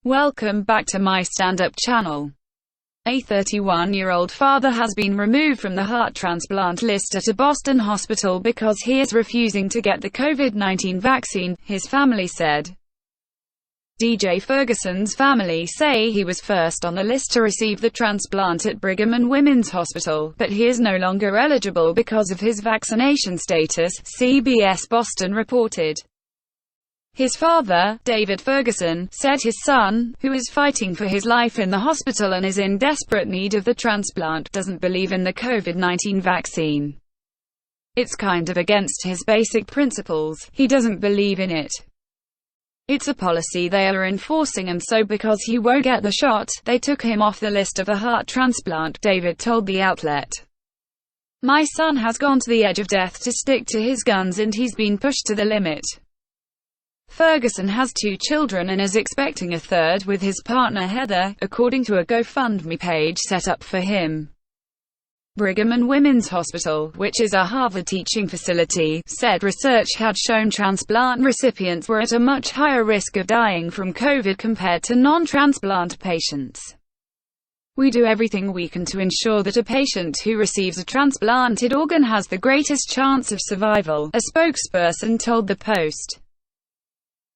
Welcome back to my stand-up channel. A 31-year-old father has been removed from the heart transplant list at a Boston hospital because he is refusing to get the COVID-19 vaccine, his family said. DJ Ferguson's family say he was first on the list to receive the transplant at Brigham and Women's Hospital, but he is no longer eligible because of his vaccination status, CBS Boston reported. His father, David Ferguson, said his son, who is fighting for his life in the hospital and is in desperate need of the transplant, doesn't believe in the COVID-19 vaccine. It's kind of against his basic principles. He doesn't believe in it. It's a policy they are enforcing, and so because he won't get the shot, they took him off the list of a heart transplant, David told the outlet. My son has gone to the edge of death to stick to his guns, and he's been pushed to the limit. Ferguson has 2 children and is expecting a third with his partner Heather, according to a GoFundMe page set up for him. Brigham and Women's Hospital, which is a Harvard teaching facility, said research had shown transplant recipients were at a much higher risk of dying from COVID compared to non-transplant patients. We do everything we can to ensure that a patient who receives a transplanted organ has the greatest chance of survival, a spokesperson told the Post.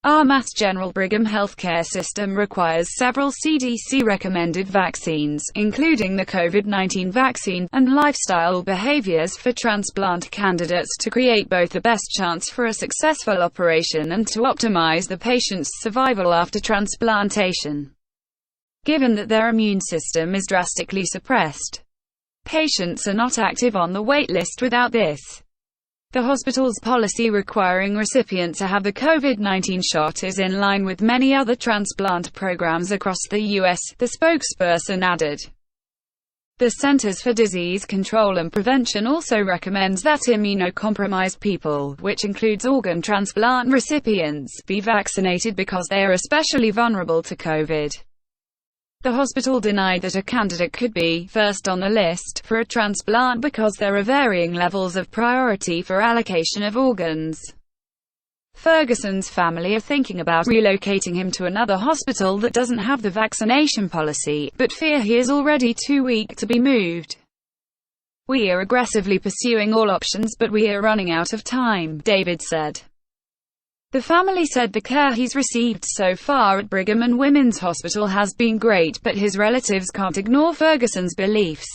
Our Mass General Brigham healthcare system requires several CDC-recommended vaccines, including the COVID-19 vaccine, and lifestyle behaviors for transplant candidates to create both the best chance for a successful operation and to optimize the patient's survival after transplantation. Given that their immune system is drastically suppressed, patients are not active on the wait list without this. The hospital's policy requiring recipients to have the COVID-19 shot is in line with many other transplant programs across the U.S., the spokesperson added. The Centers for Disease Control and Prevention also recommends that immunocompromised people, which includes organ transplant recipients, be vaccinated because they are especially vulnerable to COVID. The hospital denied that a candidate could be first on the list for a transplant because there are varying levels of priority for allocation of organs. Ferguson's family are thinking about relocating him to another hospital that doesn't have the vaccination policy, but fear he is already too weak to be moved. We are aggressively pursuing all options, but we are running out of time, David said. The family said the care he's received so far at Brigham and Women's Hospital has been great, but his relatives can't ignore Ferguson's beliefs.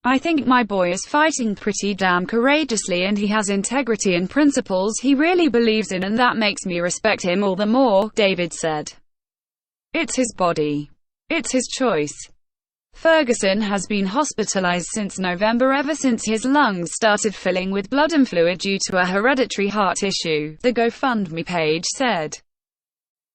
I think my boy is fighting pretty damn courageously, and he has integrity and principles he really believes in, and that makes me respect him all the more, David said. It's his body. It's his choice. Ferguson has been hospitalized since November ever since his lungs started filling with blood and fluid due to a hereditary heart issue, the GoFundMe page said.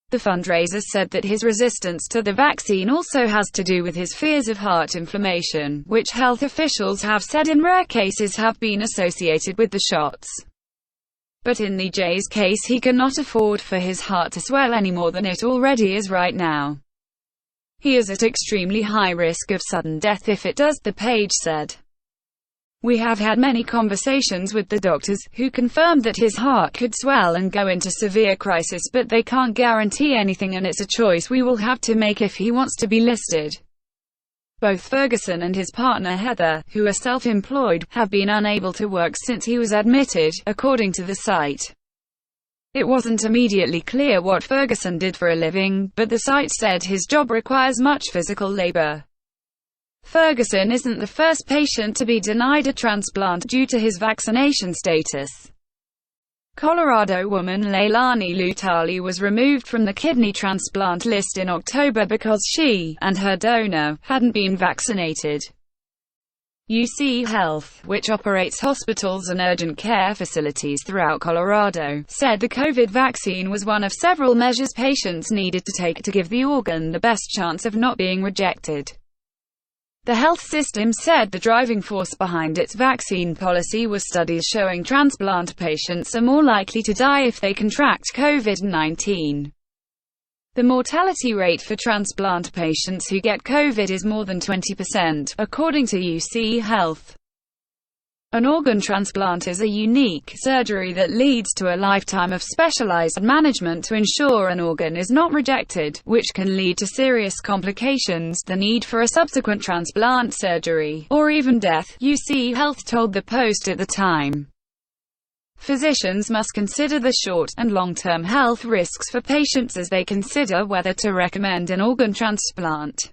The fundraiser said that his resistance to the vaccine also has to do with his fears of heart inflammation, which health officials have said in rare cases have been associated with the shots. But in the J's case, he cannot afford for his heart to swell any more than it already is right now. He is at extremely high risk of sudden death if it does, the page said. We have had many conversations with the doctors, who confirmed that his heart could swell and go into severe crisis, but they can't guarantee anything, and it's a choice we will have to make if he wants to be listed. Both Ferguson and his partner Heather, who are self-employed, have been unable to work since he was admitted, according to the site. It wasn't immediately clear what Ferguson did for a living, but the site said his job requires much physical labor. Ferguson isn't the first patient to be denied a transplant due to his vaccination status. Colorado woman Leilani Lutali was removed from the kidney transplant list in October because she, and her donor, hadn't been vaccinated. UC Health, which operates hospitals and urgent care facilities throughout Colorado, said the COVID vaccine was one of several measures patients needed to take to give the organ the best chance of not being rejected. The health system said the driving force behind its vaccine policy was studies showing transplant patients are more likely to die if they contract COVID-19. The mortality rate for transplant patients who get COVID is more than 20%, according to UC Health. An organ transplant is a unique surgery that leads to a lifetime of specialized management to ensure an organ is not rejected, which can lead to serious complications, the need for a subsequent transplant surgery, or even death, UC Health told the Post at the time. Physicians must consider the short- and long-term health risks for patients as they consider whether to recommend an organ transplant.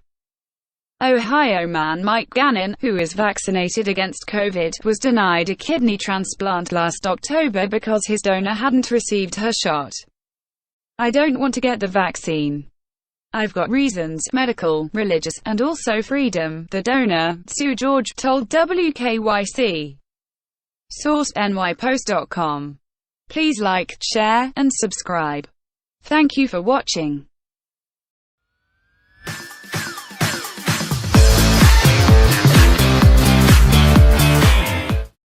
Ohio man Mike Gannon, who is vaccinated against COVID, was denied a kidney transplant last October because his donor hadn't received her shot. "I don't want to get the vaccine. I've got reasons, medical, religious, and also freedom," the donor, Sue George, told WKYC. Source: nypost.com. Please like, share, and subscribe. Thank you for watching.